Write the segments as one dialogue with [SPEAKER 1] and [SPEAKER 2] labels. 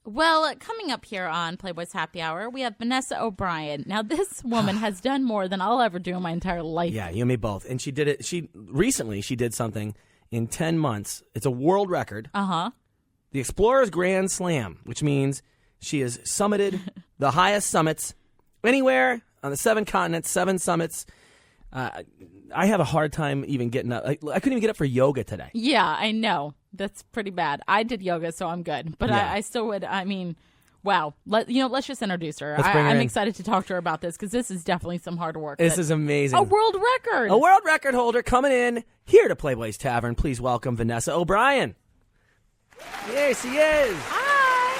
[SPEAKER 1] Well, coming up here on Playboy's Happy Hour, we have Vanessa O'Brien. Now, this woman has done more than I'll ever do in my entire life.
[SPEAKER 2] Yeah, you and me both. And she did it. Recently she did something in 10 months. It's a world record.
[SPEAKER 1] Uh-huh.
[SPEAKER 2] The Explorer's Grand Slam, which means she has summited the highest summits anywhere on the 7 continents, 7 summits. I have a hard time even getting up. I couldn't even get up for yoga today.
[SPEAKER 1] Yeah, I know. That's pretty bad. I did yoga, so I'm good. But
[SPEAKER 2] Yeah.
[SPEAKER 1] I still would, wow. Let's just introduce her.
[SPEAKER 2] Let's bring her
[SPEAKER 1] I'm
[SPEAKER 2] in.
[SPEAKER 1] excited to talk to her about this because this is definitely some hard work.
[SPEAKER 2] This is amazing.
[SPEAKER 1] A world record.
[SPEAKER 2] A world record holder coming in here to Playboy's Tavern. Please welcome Vanessa O'Brien. Here she is.
[SPEAKER 3] Hi.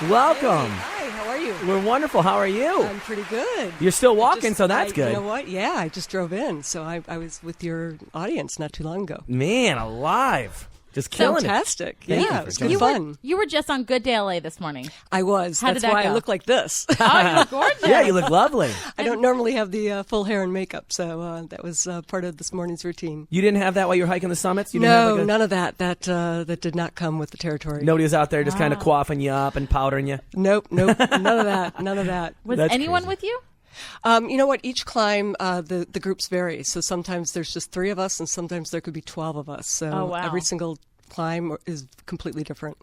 [SPEAKER 3] Hello.
[SPEAKER 2] Welcome.
[SPEAKER 3] Hey, hi, how are you?
[SPEAKER 2] We're wonderful. How are you?
[SPEAKER 3] I'm pretty good.
[SPEAKER 2] You're still walking, so that's good.
[SPEAKER 3] You know what? Yeah, I just drove in, so I was with your audience not too long ago.
[SPEAKER 2] Man, alive. Just killing
[SPEAKER 3] Fantastic.
[SPEAKER 2] Thank you
[SPEAKER 3] Yeah,
[SPEAKER 2] for
[SPEAKER 3] it was
[SPEAKER 2] joining.
[SPEAKER 3] good fun.
[SPEAKER 1] You were just on Good Day LA this morning.
[SPEAKER 3] I was.
[SPEAKER 1] How did
[SPEAKER 3] That's
[SPEAKER 1] that
[SPEAKER 3] why
[SPEAKER 1] go?
[SPEAKER 3] I look like this.
[SPEAKER 1] Oh, you look gorgeous.
[SPEAKER 2] Yeah, you look lovely.
[SPEAKER 3] I don't normally have the full hair and makeup, so that was part of this morn's routine.
[SPEAKER 2] You didn't have that while you were hiking the summits? You didn't
[SPEAKER 3] No,
[SPEAKER 2] have
[SPEAKER 3] none of that. That did not come with the territory.
[SPEAKER 2] Nobody was out there just kind of coiffing you up and powdering you?
[SPEAKER 3] Nope. None of that. None of that.
[SPEAKER 1] Was
[SPEAKER 2] That's
[SPEAKER 1] anyone
[SPEAKER 2] crazy.
[SPEAKER 1] with you?
[SPEAKER 3] You know what? Each climb, the groups vary. So sometimes there's just 3 of us, and sometimes there could be 12 of us. So
[SPEAKER 1] Oh, wow.
[SPEAKER 3] every single climb is completely different.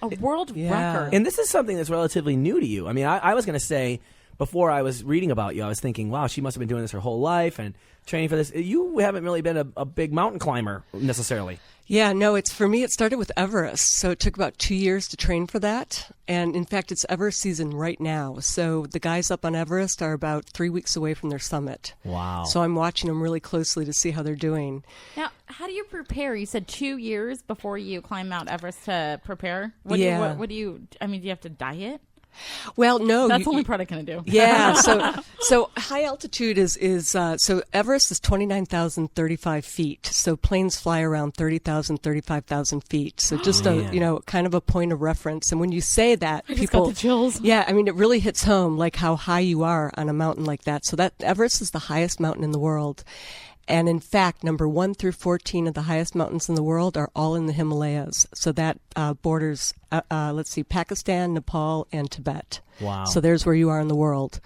[SPEAKER 1] A world
[SPEAKER 3] Yeah.
[SPEAKER 1] record.
[SPEAKER 2] And this is something that's relatively new to you. I mean, I was going to say, before I was reading about you, I was thinking, wow, she must have been doing this her whole life and training for this. You haven't really been a big mountain climber necessarily.
[SPEAKER 3] Yeah, no, for me, it started with Everest. So it took about 2 years to train for that. And in fact, it's Everest season right now. So the guys up on Everest are about 3 weeks away from their summit.
[SPEAKER 2] Wow.
[SPEAKER 3] So I'm watching them really closely to see how they're doing.
[SPEAKER 1] Now, how do you prepare? You said 2 years before you climb Mount Everest to prepare.
[SPEAKER 3] Yeah.
[SPEAKER 1] What do you? I mean, do you have to diet?
[SPEAKER 3] Well, no.
[SPEAKER 1] That's the only part I can do.
[SPEAKER 3] Yeah, so high altitude is so Everest is 29,035 feet. So planes fly around 30,000, 35,000 feet. So just
[SPEAKER 2] Man.
[SPEAKER 3] kind of a point of reference. And when you say that,
[SPEAKER 1] I just
[SPEAKER 3] people
[SPEAKER 1] got the chills.
[SPEAKER 3] Yeah, I mean it really hits home like how high you are on a mountain like that. So that Everest is the highest mountain in the world. And in fact, number 1 through 14 of the highest mountains in the world are all in the Himalayas. So that borders, Pakistan, Nepal, and Tibet.
[SPEAKER 2] Wow.
[SPEAKER 3] So there's where you are in the world.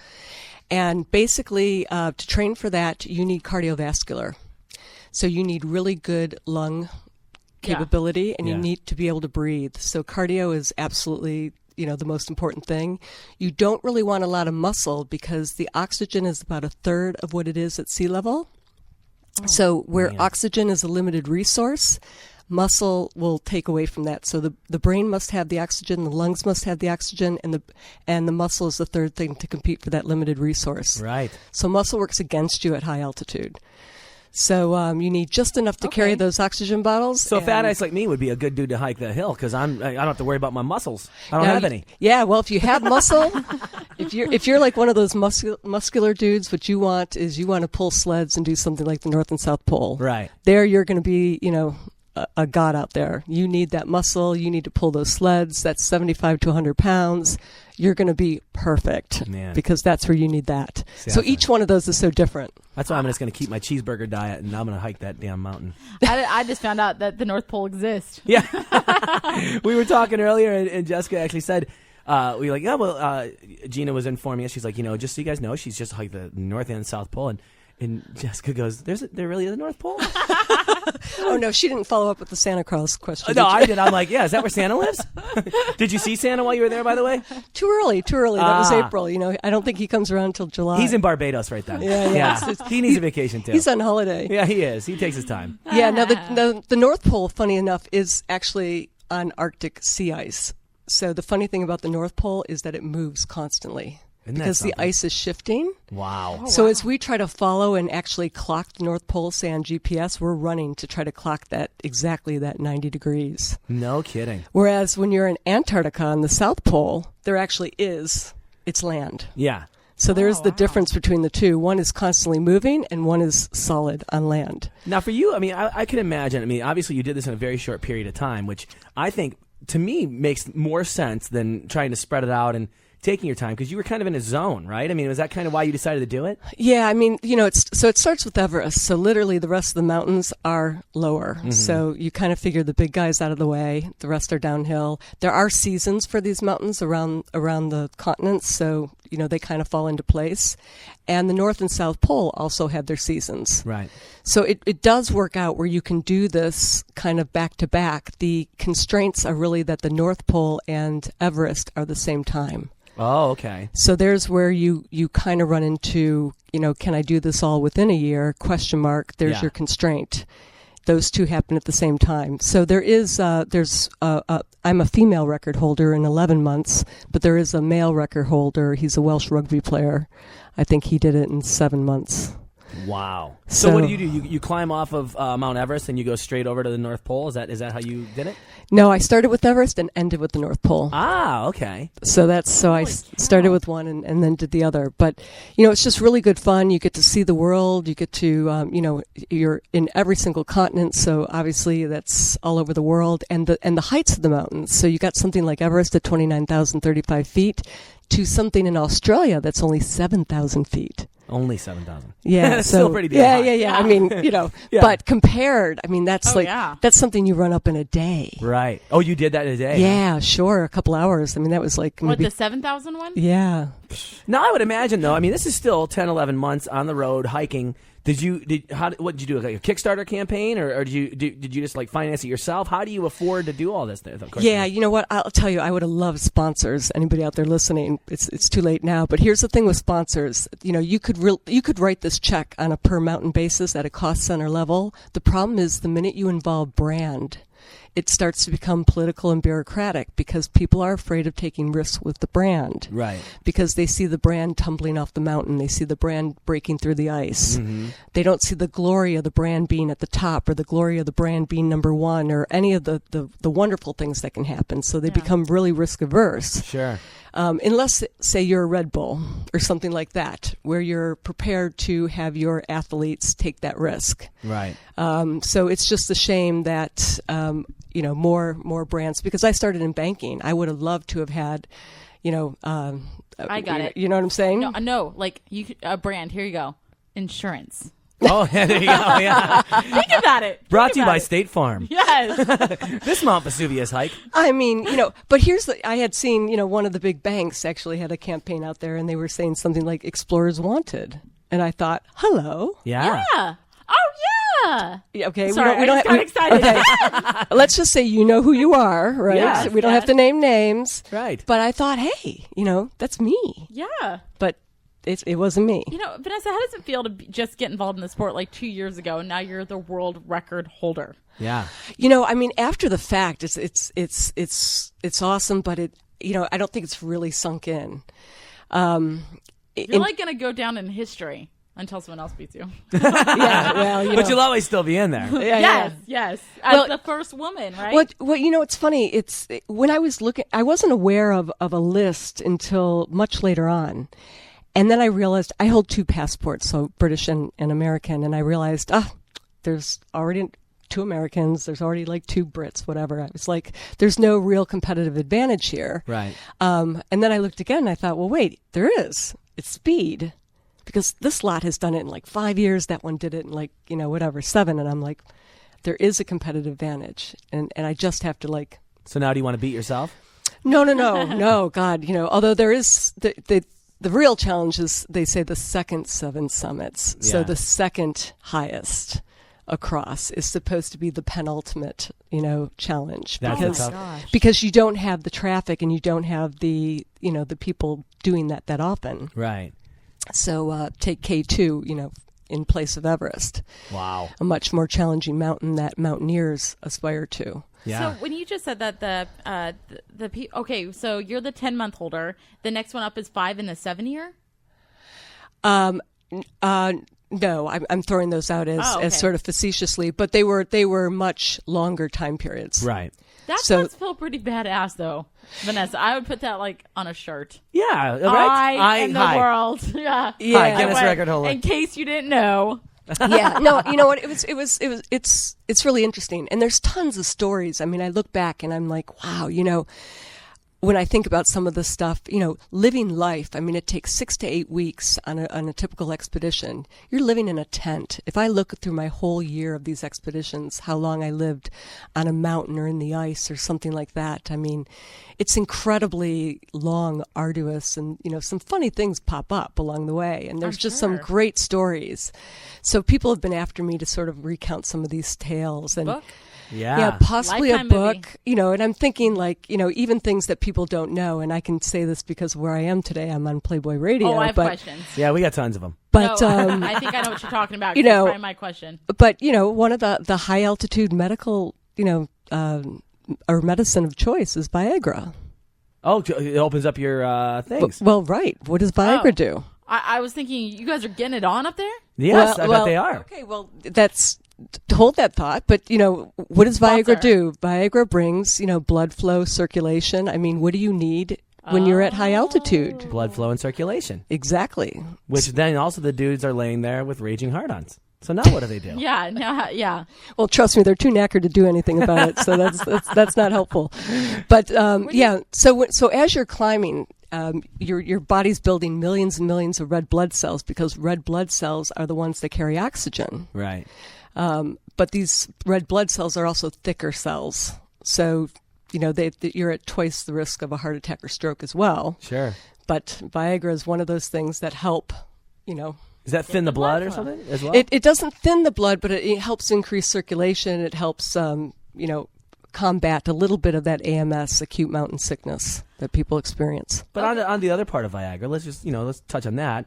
[SPEAKER 3] And basically, to train for that, you need cardiovascular. So you need really good lung capability, and you
[SPEAKER 2] Yeah.
[SPEAKER 3] need to be able to breathe. So cardio is absolutely the most important thing. You don't really want a lot of muscle because the oxygen is about 1/3 of what it is at sea level. So where
[SPEAKER 2] man.
[SPEAKER 3] oxygen is a limited resource, muscle will take away from that. So the brain must have the oxygen, the lungs must have the oxygen, and the muscle is the third thing to compete for that limited resource.
[SPEAKER 2] Right.
[SPEAKER 3] So muscle works against you at high altitude. So you need just enough to carry those oxygen bottles.
[SPEAKER 2] So
[SPEAKER 3] and-
[SPEAKER 2] fat ass like me would be a good dude to hike the hill because I don't have to worry about my muscles. I don't
[SPEAKER 3] Now,
[SPEAKER 2] have any.
[SPEAKER 3] Yeah, well, if you have muscle, if you're like one of those muscular dudes, what you want to pull sleds and do something like the North and South Pole.
[SPEAKER 2] Right.
[SPEAKER 3] There, you're going to be, a god out there. You need that muscle. You need to pull those sleds. That's 75 to 100 pounds. You're going to be perfect
[SPEAKER 2] Man.
[SPEAKER 3] because that's where you need that.
[SPEAKER 2] See,
[SPEAKER 3] So
[SPEAKER 2] that's
[SPEAKER 3] each one of those is so different.
[SPEAKER 2] That's why I'm just going to keep my cheeseburger diet and I'm going to hike that damn mountain.
[SPEAKER 1] I just found out that the North Pole exists.
[SPEAKER 2] Yeah. We were talking earlier and Jessica actually said, Gina was informing us. She's like, just so you guys know, she's just hiked the North and South Pole. And Jessica goes, there really is a North Pole?
[SPEAKER 3] Oh, no, she didn't follow up with the Santa Claus question.
[SPEAKER 2] No,
[SPEAKER 3] did you?
[SPEAKER 2] I did. I'm like, yeah, is that where Santa lives? Did you see Santa while you were there, by the way?
[SPEAKER 3] Too early. That was April. I don't think he comes around until July.
[SPEAKER 2] He's in Barbados right then.
[SPEAKER 3] Yeah.
[SPEAKER 2] He needs a vacation, too.
[SPEAKER 3] He's on holiday.
[SPEAKER 2] Yeah, he is. He takes his time.
[SPEAKER 3] Yeah, now the North Pole, funny enough, is actually on Arctic sea ice. So the funny thing about the North Pole is that it moves constantly.
[SPEAKER 2] Isn't that
[SPEAKER 3] Because the
[SPEAKER 2] something?
[SPEAKER 3] ice is shifting.
[SPEAKER 2] Wow.
[SPEAKER 3] So as we try to follow and actually clock the North Pole, say on GPS, we're running to try to clock exactly that 90 degrees.
[SPEAKER 2] No kidding.
[SPEAKER 3] Whereas when you're in Antarctica on the South Pole, there actually it's land.
[SPEAKER 2] Yeah.
[SPEAKER 3] So there's the difference between the two. One is constantly moving and one is solid on land.
[SPEAKER 2] Now, for you, I mean, I can imagine. I mean, obviously, you did this in a very short period of time, which I think, to me, makes more sense than trying to spread it out and taking your time? Because you were kind of in a zone, right? I mean, was that kind of why you decided to do it?
[SPEAKER 3] Yeah, I mean, it starts with Everest. So literally the rest of the mountains are lower. Mm-hmm. So you kind of figure the big guys out of the way. The rest are downhill. There are seasons for these mountains around the continents. So, they kind of fall into place. And the North and South Pole also have their seasons.
[SPEAKER 2] Right.
[SPEAKER 3] So it does work out where you can do this kind of back to back. The constraints are really that the North Pole and Everest are the same time.
[SPEAKER 2] Oh, okay.
[SPEAKER 3] So there's where you kind of run into, can I do this all within a year? ? There's your constraint. Those two happen at the same time. So I'm a female record holder in 11 months, but there is a male record holder. He's a Welsh rugby player. I think he did it in 7 months.
[SPEAKER 2] Wow. So what do? You climb off of Mount Everest and you go straight over to the North Pole? Is that how you did it?
[SPEAKER 3] No, I started with Everest and ended with the North Pole.
[SPEAKER 2] Ah, okay.
[SPEAKER 3] So I started with one and then did the other. But, it's just really good fun. You get to see the world. You get to, you're in every single continent. So obviously that's all over the world and the heights of the mountains. So you got something like Everest at 29,035 feet to something in Australia that's only 7,000 feet.
[SPEAKER 2] Only 7,000.
[SPEAKER 3] Yeah,
[SPEAKER 2] that's still pretty damn high.
[SPEAKER 3] Yeah. I mean, but compared, I mean, that's that's something you run up in a day.
[SPEAKER 2] Right. Oh, you did that in a day?
[SPEAKER 3] Yeah, sure. A couple hours. I mean, that was like maybe
[SPEAKER 1] the 7,000 one?
[SPEAKER 3] Yeah.
[SPEAKER 2] Now, I would imagine, though, I mean, this is still 10, 11 months on the road hiking. What did you do? Like a Kickstarter campaign, or did you just like finance it yourself? How do you afford to do all this?
[SPEAKER 3] Yeah, you know what? I'll tell you, I would have loved sponsors. Anybody out there listening? It's too late now. But here's the thing with sponsors. You could write this check on a per mountain basis at a cost center level. The problem is the minute you involve brand, it starts to become political and bureaucratic because people are afraid of taking risks with the brand.
[SPEAKER 2] Right.
[SPEAKER 3] Because they see the brand tumbling off the mountain. They see the brand breaking through the ice. Mm-hmm. They don't see the glory of the brand being at the top or the glory of the brand being number one or any of the wonderful things that can happen. So they become really risk averse.
[SPEAKER 2] Sure.
[SPEAKER 3] Unless, say, you're a Red Bull or something like that, where you're prepared to have your athletes take that risk.
[SPEAKER 2] Right.
[SPEAKER 3] So it's just a shame that, more brands, because I started in banking. I would have loved to have had,
[SPEAKER 1] I got it.
[SPEAKER 3] You know what I'm saying?
[SPEAKER 1] No, like a brand. Here you go. Insurance.
[SPEAKER 2] Oh, yeah, there you go. Yeah.
[SPEAKER 1] Think about it.
[SPEAKER 2] Brought to you by State Farm.
[SPEAKER 1] Yes.
[SPEAKER 2] This Mount Vesuvius hike.
[SPEAKER 3] I mean, but I had seen, one of the big banks actually had a campaign out there and they were saying something like Explorers Wanted. And I thought, hello.
[SPEAKER 2] Yeah.
[SPEAKER 1] Yeah. Oh, yeah.
[SPEAKER 3] Okay.
[SPEAKER 1] Sorry,
[SPEAKER 3] we don't
[SPEAKER 1] got excited.
[SPEAKER 3] Okay. Let's just say you know who you are, right?
[SPEAKER 1] Yes,
[SPEAKER 3] we don't have to name names.
[SPEAKER 2] Right.
[SPEAKER 3] But I thought, hey, that's me.
[SPEAKER 1] Yeah.
[SPEAKER 3] But it wasn't me.
[SPEAKER 1] Vanessa, how does it feel to just get involved in the sport like 2 years ago and now you're the world record holder?
[SPEAKER 2] Yeah.
[SPEAKER 3] I mean, after the fact, it's awesome, but I don't think it's really sunk in.
[SPEAKER 1] You're like going to go down in history until someone else beats you.
[SPEAKER 3] Yeah, well,
[SPEAKER 2] but you'll always still be in there.
[SPEAKER 1] Yes. As the first woman, right?
[SPEAKER 3] Well, it's funny. When I was looking, I wasn't aware of a list until much later on. And then I realized I hold 2 passports, so British and American, and I realized, there's already 2 Americans, there's already like 2 Brits, whatever. I was like, there's no real competitive advantage here.
[SPEAKER 2] Right.
[SPEAKER 3] And then I looked again and I thought, well, wait, there is. It's speed. Because this lot has done it in like 5 years, that one did it in like, 7. And I'm like, there is a competitive advantage. And I just have to like.
[SPEAKER 2] So now do you want to beat yourself?
[SPEAKER 3] No, God, although there is the real challenge is, they say, the second 7 summits.
[SPEAKER 2] Yeah.
[SPEAKER 3] So the second highest across is supposed to be the penultimate, challenge. Because you don't have the traffic and you don't have the people doing that often.
[SPEAKER 2] Right.
[SPEAKER 3] So take K2, in place of Everest.
[SPEAKER 2] Wow.
[SPEAKER 3] A much more challenging mountain that mountaineers aspire to.
[SPEAKER 2] Yeah.
[SPEAKER 1] So when you just said that okay, so you're the 10-month holder. The next one up is 5 and the 7 year.
[SPEAKER 3] No, I'm throwing those out as sort of facetiously, but they were much longer time periods.
[SPEAKER 2] Right.
[SPEAKER 1] That must feel pretty badass, though, Vanessa. I would put that like on a shirt.
[SPEAKER 2] Yeah. Right.
[SPEAKER 1] I in the world. Yeah.
[SPEAKER 2] Hi, Guinness record holder.
[SPEAKER 1] In case you didn't know.
[SPEAKER 3] Yeah, no, you know what? It's really interesting, and there's tons of stories. I mean, I look back and I'm like, wow, when I think about some of the stuff, living life, I mean, it takes 6 to 8 weeks on a typical expedition. You're living in a tent. If I look through my whole year of these expeditions, how long I lived on a mountain or in the ice or something like that, I mean, it's incredibly long, arduous, and, some funny things pop up along the way. And there's just some great stories. So people have been after me to sort of recount some of these tales. And
[SPEAKER 1] book?
[SPEAKER 2] Yeah.
[SPEAKER 3] Possibly
[SPEAKER 1] Lifetime
[SPEAKER 3] a book,
[SPEAKER 1] movie.
[SPEAKER 3] and I'm thinking even things that people don't know. And I can say this because where I am today, I'm on Playboy Radio.
[SPEAKER 1] Oh, I have questions.
[SPEAKER 2] Yeah, we got tons of them.
[SPEAKER 3] But,
[SPEAKER 1] no, I think I know what you're talking about. That's probably my question.
[SPEAKER 3] But, one of the high altitude medical, or medicine of choice is Viagra.
[SPEAKER 2] Oh, it opens up your things.
[SPEAKER 3] Well, right. What does Viagra do?
[SPEAKER 1] I was thinking you guys are getting it on up there?
[SPEAKER 2] Yes, I bet they are.
[SPEAKER 3] Okay, well, hold that thought. But, what does Viagra do? Viagra brings, blood flow, circulation. I mean, what do you need when you're at high altitude?
[SPEAKER 2] Blood flow and circulation.
[SPEAKER 3] Exactly.
[SPEAKER 2] Which then also the dudes are laying there with raging hard-ons. So now what do they do?
[SPEAKER 1] Yeah.
[SPEAKER 3] Well, trust me, they're too knackered to do anything about it. So that's not helpful. But So as you're climbing, your body's building millions and millions of red blood cells because red blood cells are the ones that carry oxygen.
[SPEAKER 2] Right.
[SPEAKER 3] But these red blood cells are also thicker cells. So, you're at twice the risk of a heart attack or stroke as well.
[SPEAKER 2] Sure.
[SPEAKER 3] But Viagra is one of those things that help,
[SPEAKER 2] Does that thin the blood or something as well?
[SPEAKER 3] It doesn't thin the blood, but it helps increase circulation. It helps, combat a little bit of that AMS, acute mountain sickness, that people experience.
[SPEAKER 2] But on the other part of Viagra, let's just, let's touch on that.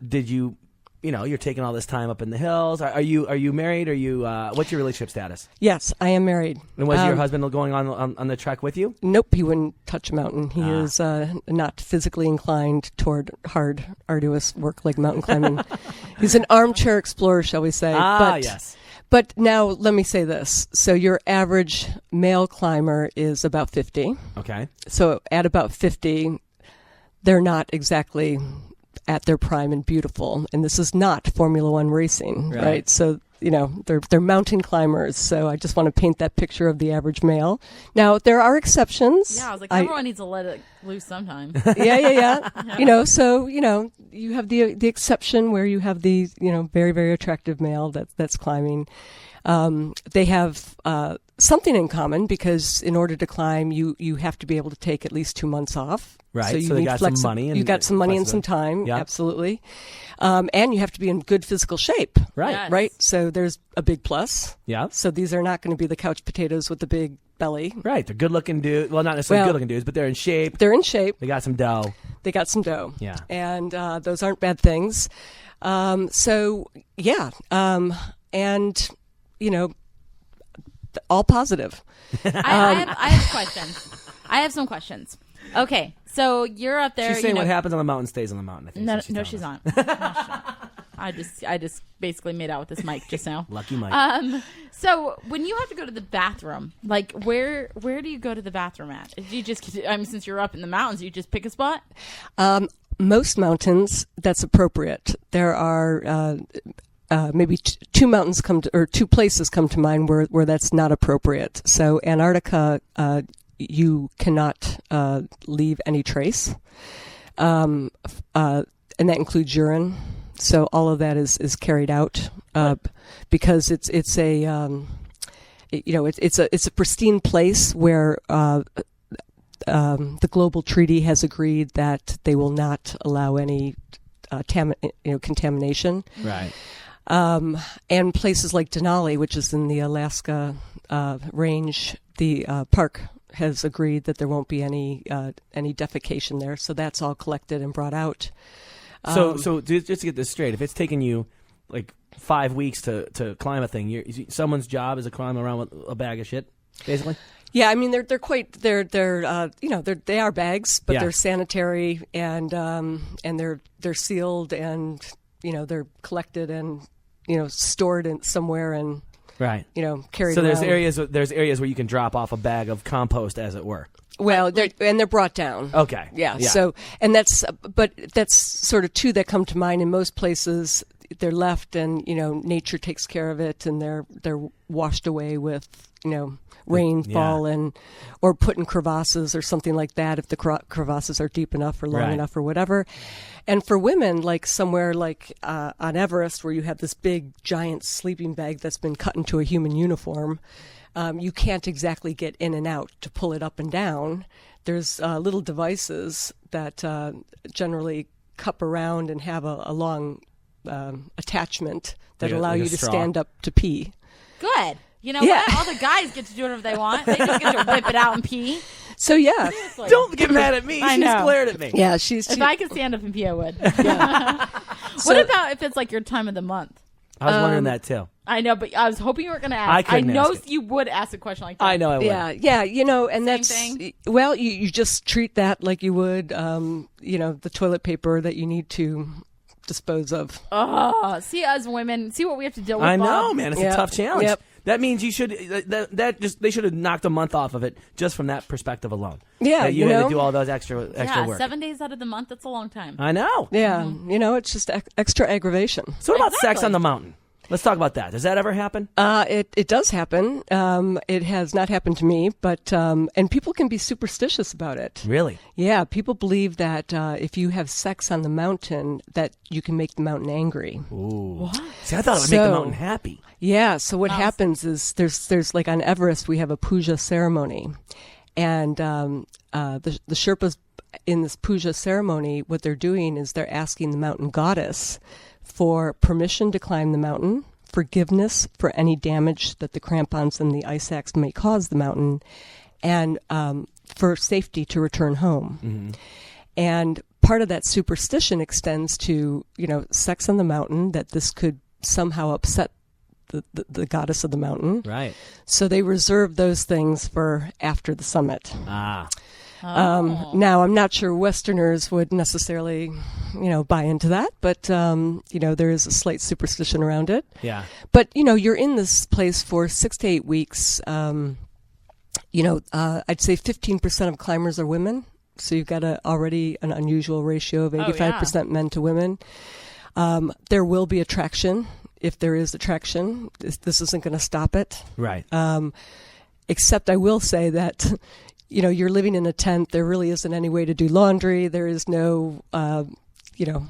[SPEAKER 2] Did you, you're taking all this time up in the hills. Are you married? Are you, what's your relationship status?
[SPEAKER 3] Yes, I am married.
[SPEAKER 2] And was your husband going on the trek with you?
[SPEAKER 3] Nope, he wouldn't touch a mountain. He is not physically inclined toward hard, arduous work like mountain climbing. He's an armchair explorer, shall we say.
[SPEAKER 2] Yes.
[SPEAKER 3] But now let me say this. So your average male climber is about 50.
[SPEAKER 2] Okay.
[SPEAKER 3] So at about 50, they're not exactly at their prime and beautiful. And this is not Formula One racing, right? So, they're mountain climbers. So I just want to paint that picture of the average male. Now, there are exceptions.
[SPEAKER 1] Yeah, I was like, everyone needs to let it loose sometime.
[SPEAKER 3] Yeah. You have the exception where you have the, very, very attractive male that's climbing. They have something in common because in order to climb, you have to be able to take at least 2 months off.
[SPEAKER 2] Right.
[SPEAKER 3] So
[SPEAKER 2] they got some money.
[SPEAKER 3] You got some money and some time. Yep. Absolutely. And you have to be in good physical shape.
[SPEAKER 2] Right.
[SPEAKER 1] Yes.
[SPEAKER 3] Right. So there's a big plus.
[SPEAKER 2] Yeah.
[SPEAKER 3] So these are not going to be the couch potatoes with the big belly.
[SPEAKER 2] Right. They're good-looking dudes. Well, not necessarily good-looking dudes, but they're in shape.
[SPEAKER 3] They're in shape.
[SPEAKER 2] They got some dough.
[SPEAKER 3] Yeah. And those aren't bad things. And, all positive.
[SPEAKER 1] I have questions. I have some questions. Okay, so you're up there.
[SPEAKER 2] She's saying what happens on the mountain stays on the mountain. I think
[SPEAKER 1] No, she's not. I just basically made out with this mic just now.
[SPEAKER 2] Lucky Mike.
[SPEAKER 1] So when you have to go to the bathroom, like where do you go to the bathroom at? Do you just, since you're up in the mountains, you just pick a spot?
[SPEAKER 3] Most mountains, that's appropriate. There are maybe two mountains two places come to mind where that's not appropriate. So Antarctica, you cannot leave any trace, and that includes urine. So all of that is carried out because it's a pristine place where the global treaty has agreed that they will not allow any contamination.
[SPEAKER 2] Right.
[SPEAKER 3] And places like Denali, which is in the Alaska range, the park has agreed that there won't be any defecation there. So that's all collected and brought out.
[SPEAKER 2] So just to get this straight, if it's taking you like 5 weeks to climb a thing, someone's job is to climb around with a bag of shit, basically.
[SPEAKER 3] Yeah, I mean they are bags, but they're sanitary and they're sealed and they're collected and stored in somewhere and
[SPEAKER 2] right
[SPEAKER 3] carried.
[SPEAKER 2] So
[SPEAKER 3] around.
[SPEAKER 2] there's areas where you can drop off a bag of compost, as it were.
[SPEAKER 3] Well, they're brought down.
[SPEAKER 2] Okay.
[SPEAKER 3] Yeah. So, and that's sort of two that come to mind. In most places, they're left, and nature takes care of it, and they're washed away with rainfall or put in crevasses or something like that if the crevasses are deep enough or long enough or whatever. And for women, like somewhere like on Everest where you have this big giant sleeping bag that's been cut into a human uniform, you can't exactly get in and out to pull it up and down. There's little devices that generally cup around and have a long attachment that allow you to stand up to pee.
[SPEAKER 1] Good. You know what? All the guys get to do whatever they want. They just get to whip it out and pee.
[SPEAKER 3] So, yeah.
[SPEAKER 1] Seriously.
[SPEAKER 2] Don't get mad at me.
[SPEAKER 1] I
[SPEAKER 2] She's
[SPEAKER 1] know.
[SPEAKER 2] glared at me.
[SPEAKER 3] Yeah,
[SPEAKER 1] If I could stand up and pee, I would. What about if it's like your time of the month?
[SPEAKER 2] I was wondering that too.
[SPEAKER 1] I know, but I was hoping you were going to ask.
[SPEAKER 2] I couldn't
[SPEAKER 1] know
[SPEAKER 2] ask it.
[SPEAKER 1] you would ask a question like that.
[SPEAKER 2] I know I would.
[SPEAKER 3] Yeah, you know, and
[SPEAKER 1] Same
[SPEAKER 3] that's
[SPEAKER 1] thing?
[SPEAKER 3] well, you just treat that like you would, the toilet paper that you need to dispose of.
[SPEAKER 1] Oh, see us women, see what we have to deal with.
[SPEAKER 2] I know,
[SPEAKER 1] Bob.
[SPEAKER 2] man. It's
[SPEAKER 3] Yep.
[SPEAKER 2] a tough challenge.
[SPEAKER 3] Yep.
[SPEAKER 2] That means you should they should have knocked a month off of it just from that perspective alone.
[SPEAKER 3] Yeah,
[SPEAKER 2] that you
[SPEAKER 3] you
[SPEAKER 2] had
[SPEAKER 3] know?
[SPEAKER 2] to do all those extra work.
[SPEAKER 1] 7 days out of the month, that's a long time.
[SPEAKER 2] I know.
[SPEAKER 3] Yeah, it's just extra aggravation.
[SPEAKER 2] So what about sex
[SPEAKER 1] Exactly.
[SPEAKER 2] on the mountain? Let's talk about that. Does that ever happen?
[SPEAKER 3] It does happen. It has not happened to me, but and people can be superstitious about it.
[SPEAKER 2] Really?
[SPEAKER 3] Yeah, people believe that if you have sex on the mountain, that you can make the mountain angry.
[SPEAKER 2] Ooh.
[SPEAKER 1] What?
[SPEAKER 2] See, I thought it would make the
[SPEAKER 3] So-
[SPEAKER 2] mountain happy.
[SPEAKER 3] Yeah, so what happens is there's like on Everest we have a puja ceremony, and the Sherpas in this puja ceremony, what they're doing is they're asking the mountain goddess for permission to climb the mountain, forgiveness for any damage that the crampons and the ice axe may cause the mountain, and for safety to return home.
[SPEAKER 2] Mm-hmm.
[SPEAKER 3] And part of that superstition extends to, sex on the mountain, that this could somehow upset the goddess of the mountain.
[SPEAKER 2] Right.
[SPEAKER 3] So they reserve those things for after the summit.
[SPEAKER 2] Ah.
[SPEAKER 3] Now, I'm not sure Westerners would necessarily, buy into that, but, there is a slight superstition around it.
[SPEAKER 2] Yeah.
[SPEAKER 3] But, you're in this place for 6 to 8 weeks. I'd say 15% of climbers are women. So you've got already an unusual ratio of 85% men to women. There will be attraction. If there is attraction, this isn't going to stop it.
[SPEAKER 2] Right.
[SPEAKER 3] Except I will say that, you're living in a tent. There really isn't any way to do laundry. There is no, you're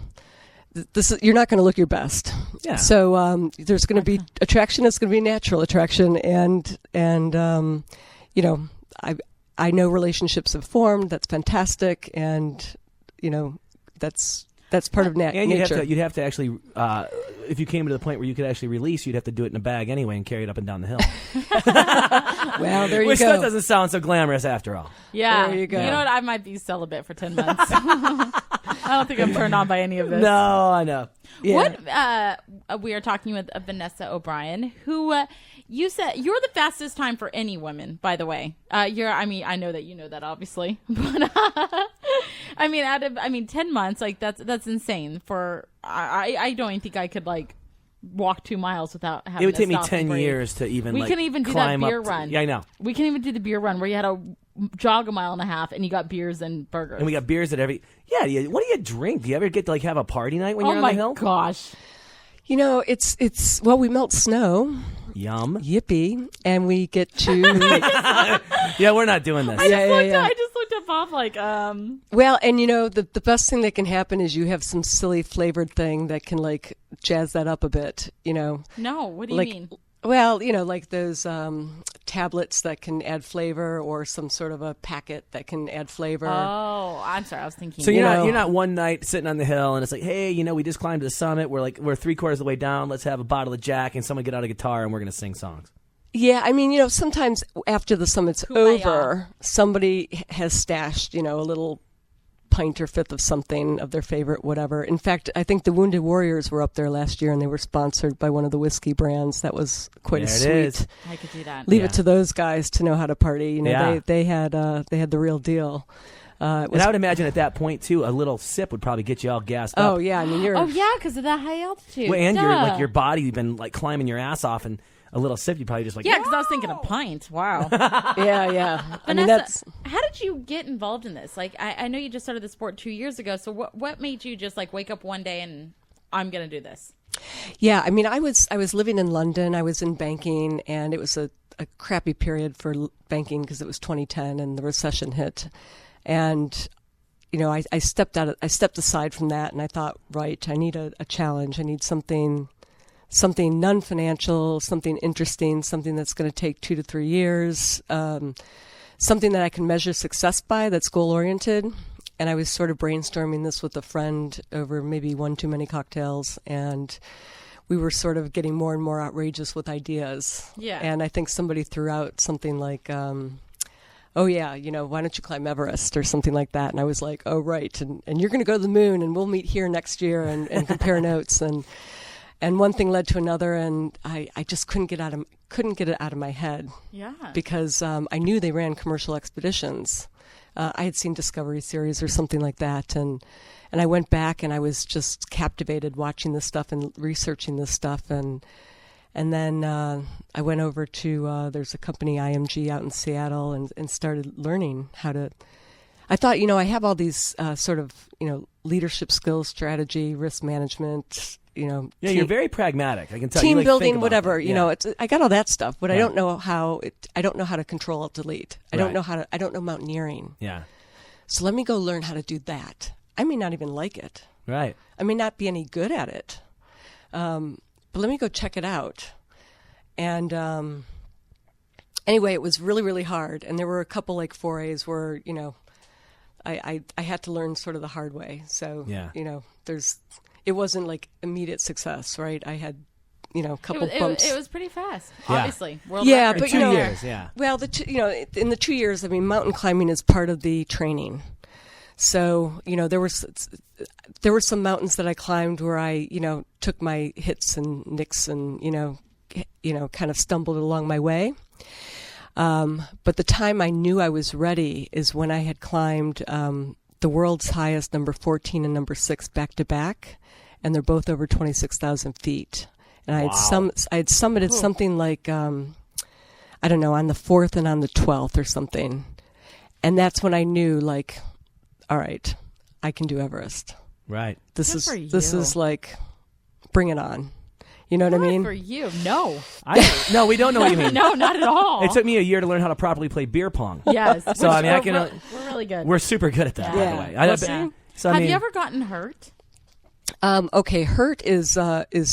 [SPEAKER 3] not going to look your best.
[SPEAKER 2] Yeah.
[SPEAKER 3] So there's going to be attraction. It's going to be natural attraction. And I know relationships have formed. That's fantastic. And, that's part of
[SPEAKER 2] And
[SPEAKER 3] nature.
[SPEAKER 2] you'd have to actually, if you came to the point where you could actually release, you'd have to do it in a bag anyway and carry it up and down the hill.
[SPEAKER 3] Well, there you
[SPEAKER 2] Which
[SPEAKER 3] go.
[SPEAKER 2] that doesn't sound so glamorous after all.
[SPEAKER 1] Yeah.
[SPEAKER 3] There you go.
[SPEAKER 1] You know what? I might be celibate for 10 months. I don't think I'm turned on by any of this.
[SPEAKER 2] No, I know.
[SPEAKER 3] Yeah.
[SPEAKER 1] What we are talking with Vanessa O'Brien, who you said you're the fastest time for any woman, by the way. I know that you know that obviously, but out of 10 months, like that's insane. For I don't even think I could like walk 2 miles without having.
[SPEAKER 2] It would
[SPEAKER 1] to
[SPEAKER 2] take me
[SPEAKER 1] stop and
[SPEAKER 2] 10
[SPEAKER 1] breathe.
[SPEAKER 2] years to even.
[SPEAKER 1] We can even do that
[SPEAKER 2] climb
[SPEAKER 1] beer
[SPEAKER 2] up
[SPEAKER 1] run.
[SPEAKER 2] Yeah, I know.
[SPEAKER 1] We can even do the beer run where you had to jog a mile and a half and you got beers and burgers.
[SPEAKER 2] And we got beers at every. Yeah, what do you drink? Do you ever get to have a party night when you're on the hill?
[SPEAKER 1] Oh my gosh.
[SPEAKER 3] It's we melt snow.
[SPEAKER 2] Yum.
[SPEAKER 3] Yippee. And we get to
[SPEAKER 2] Yeah, we're not doing this.
[SPEAKER 1] I just looked at Bob like,
[SPEAKER 3] well, and the best thing that can happen is you have some silly flavored thing that can like jazz that up a bit,
[SPEAKER 1] no, what do you
[SPEAKER 3] like,
[SPEAKER 1] mean?
[SPEAKER 3] Well, like those tablets that can add flavor, or some sort of a packet that can add flavor.
[SPEAKER 1] Oh, I'm sorry. I was thinking.
[SPEAKER 2] So you're not one night sitting on the hill and it's like, hey, we just climbed to the summit. We're 3/4 of the way down. Let's have a bottle of Jack and someone get out a guitar and we're going to sing songs.
[SPEAKER 3] Yeah, sometimes after the summit's over, somebody has stashed, a little pint or fifth of something of their favorite, whatever. In fact, I think the Wounded Warriors were up there last year and they were sponsored by one of the whiskey brands. That was quite a
[SPEAKER 2] There it
[SPEAKER 3] sweet.
[SPEAKER 2] is.
[SPEAKER 1] I could do that.
[SPEAKER 3] Leave it to those guys to know how to party.
[SPEAKER 2] Yeah.
[SPEAKER 3] They had the real deal.
[SPEAKER 2] And I would imagine at that point too, a little sip would probably get you all gassed up.
[SPEAKER 3] Oh yeah, you're.
[SPEAKER 1] Oh yeah, because of that high altitude.
[SPEAKER 2] Well, and
[SPEAKER 1] Duh.
[SPEAKER 2] your body, you've been like climbing your ass off, and a little sip, you probably just like
[SPEAKER 1] Yeah, because I was thinking a pint. Wow.
[SPEAKER 3] yeah. I mean,
[SPEAKER 1] Vanessa,
[SPEAKER 3] that's.
[SPEAKER 1] how did you get involved in this? Like, I know you just started the sport 2 years ago. So what made you just like wake up one day and I'm going to do this?
[SPEAKER 3] Yeah, I mean, I was living in London. I was in banking, and it was a a crappy period for banking because it was 2010 and the recession hit. And, I stepped aside from that and I thought, right, I need a challenge. I need something non-financial, something interesting, something that's going to take 2 to 3 years, something that I can measure success by that's goal-oriented. And I was sort of brainstorming this with a friend over maybe one too many cocktails, and we were sort of getting more and more outrageous with ideas.
[SPEAKER 1] Yeah.
[SPEAKER 3] And I think somebody threw out something like, oh yeah, why don't you climb Everest or something like that? And I was like, oh right, and you're going to go to the moon, and we'll meet here next year and compare notes. And one thing led to another, and I just couldn't get it out of my head.
[SPEAKER 1] Yeah.
[SPEAKER 3] Because I knew they ran commercial expeditions. I had seen Discovery series or something like that, and I went back and I was just captivated watching this stuff and researching this stuff, and then I went over to there's a company IMG out in Seattle and started learning how to. I thought, I have all these sort of leadership skills, strategy, risk management.
[SPEAKER 2] Yeah, you're very pragmatic. I can tell.
[SPEAKER 3] Team
[SPEAKER 2] you,
[SPEAKER 3] building, whatever.
[SPEAKER 2] That.
[SPEAKER 3] I got all that stuff, but
[SPEAKER 2] Right.
[SPEAKER 3] I don't know how. I don't know how to control alt delete. I don't
[SPEAKER 2] Right.
[SPEAKER 3] know how to. I don't know mountaineering.
[SPEAKER 2] Yeah.
[SPEAKER 3] So let me go learn how to do that. I may not even like it.
[SPEAKER 2] Right.
[SPEAKER 3] I may not be any good at it. But let me go check it out. And anyway, it was really, really hard. And there were a couple like forays where I had to learn sort of the hard way. So
[SPEAKER 2] Yeah.
[SPEAKER 3] It wasn't like immediate success, right? I had, a couple bumps.
[SPEAKER 1] It was pretty fast,
[SPEAKER 2] Yeah.
[SPEAKER 1] obviously. World
[SPEAKER 3] Yeah,
[SPEAKER 1] record.
[SPEAKER 3] but,
[SPEAKER 2] 2 years. Yeah.
[SPEAKER 3] Well, in the 2 years, I mean, mountain climbing is part of the training. So, there were some mountains that I climbed where I, took my hits and nicks and, kind of stumbled along my way. But the time I knew I was ready is when I had climbed the world's highest, number 14 and number 6, back to back, and they're both over 26,000 feet. And I had summited something like, I don't know, on the 4th and on the 12th or something. And that's when I knew, like, all right, I can do Everest.
[SPEAKER 2] Right.
[SPEAKER 3] This
[SPEAKER 1] Good
[SPEAKER 3] is
[SPEAKER 1] for you.
[SPEAKER 3] like, bring it on. You know what I mean?
[SPEAKER 1] For you, no.
[SPEAKER 2] No, we don't know what you mean.
[SPEAKER 1] No, not at all.
[SPEAKER 2] It took me a year to learn how to properly play beer pong.
[SPEAKER 1] Yes.
[SPEAKER 2] So, I mean, I
[SPEAKER 1] we're,
[SPEAKER 2] can.
[SPEAKER 1] we're really good.
[SPEAKER 2] We're super good at that, by
[SPEAKER 3] Yeah.
[SPEAKER 2] the way.
[SPEAKER 3] Well,
[SPEAKER 1] Yeah.
[SPEAKER 2] So, I
[SPEAKER 1] Have
[SPEAKER 2] mean,
[SPEAKER 1] you ever gotten hurt?
[SPEAKER 3] Okay, hurt is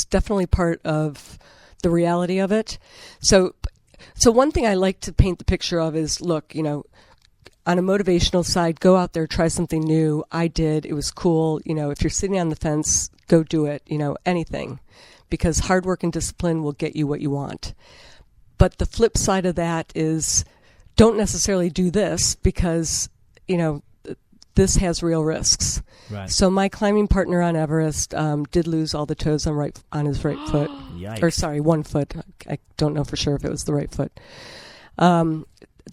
[SPEAKER 3] definitely part of the reality of it. So one thing I like to paint the picture of is, look, on a motivational side, go out there, try something new. I did. It was cool. If you're sitting on the fence, go do it. Anything, because hard work and discipline will get you what you want. But the flip side of that is, don't necessarily do this because, this has real risks.
[SPEAKER 2] Right.
[SPEAKER 3] So my climbing partner on Everest did lose all the toes on his right foot.
[SPEAKER 2] Yikes.
[SPEAKER 3] Or sorry, one foot. I don't know for sure if it was the right foot.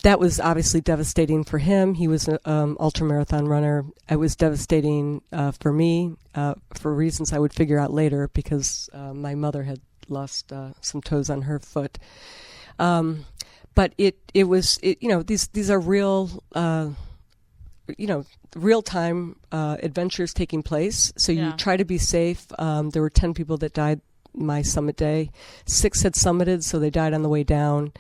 [SPEAKER 3] That was obviously devastating for him. He was an ultramarathon runner. It was devastating for me for reasons I would figure out later, because my mother had lost some toes on her foot. But it was these are real real-time adventures taking place. So you try to be safe. There were 10 people that died my summit day. 6 had summited, so they died on the way down.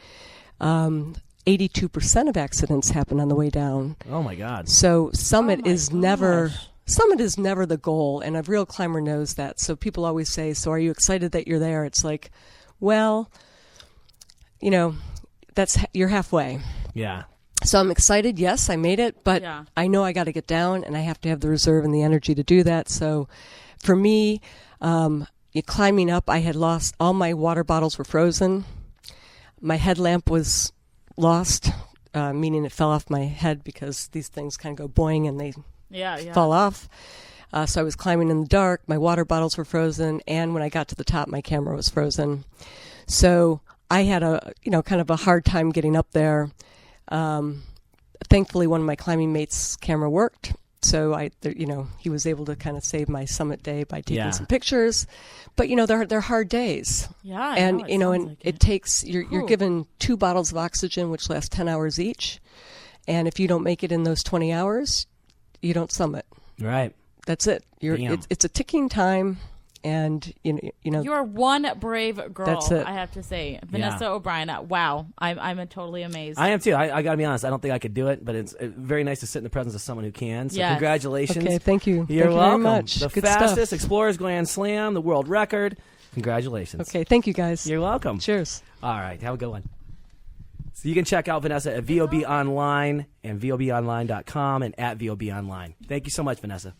[SPEAKER 3] 82% of accidents happen on the way down.
[SPEAKER 2] Oh my God.
[SPEAKER 3] So summit is
[SPEAKER 1] gosh.
[SPEAKER 3] never the goal, and a real climber knows that. So people always say, so are you excited that you're there? It's like, well, you're halfway.
[SPEAKER 2] Yeah.
[SPEAKER 3] So I'm excited. Yes, I made it, but
[SPEAKER 1] Yeah.
[SPEAKER 3] I know I got to get down, and I have to have the reserve and the energy to do that. So for me, climbing up, I had lost all my water bottles were frozen. My headlamp was lost, meaning it fell off my head, because these things kind of go boing and they fall off. So I was climbing in the dark. My water bottles were frozen, and when I got to the top, my camera was frozen. So I had a kind of a hard time getting up there. Thankfully, one of my climbing mates' camera worked, so he was able to kind of save my summit day by taking some pictures. But they're hard days.
[SPEAKER 1] Yeah, I
[SPEAKER 3] and
[SPEAKER 1] know, it sounds like
[SPEAKER 3] it takes you're given 2 bottles of oxygen, which last 10 hours each, and if you don't make it in those 20 hours, you don't summit.
[SPEAKER 2] Right.
[SPEAKER 3] That's it.
[SPEAKER 2] Damn.
[SPEAKER 3] It's a ticking time. And you know,
[SPEAKER 1] You're one brave girl.
[SPEAKER 3] That's it.
[SPEAKER 1] I have to say, Vanessa O'Brien. Wow, I'm totally amazed.
[SPEAKER 2] I am too. I got to be honest. I don't think I could do it, but it's very nice to sit in the presence of someone who can. So
[SPEAKER 1] Yes.
[SPEAKER 2] congratulations.
[SPEAKER 3] Okay, thank you.
[SPEAKER 2] You're
[SPEAKER 3] Thank you
[SPEAKER 2] welcome.
[SPEAKER 3] very much.
[SPEAKER 2] The
[SPEAKER 3] Good
[SPEAKER 2] fastest
[SPEAKER 3] stuff.
[SPEAKER 2] Explorers Grand Slam, the world record. Congratulations.
[SPEAKER 3] Okay, thank you guys.
[SPEAKER 2] You're welcome.
[SPEAKER 3] Cheers.
[SPEAKER 2] All right, have a good one. So you can check out Vanessa at VOB Online and VOBonline.com and at VOB Online. Thank you so much, Vanessa.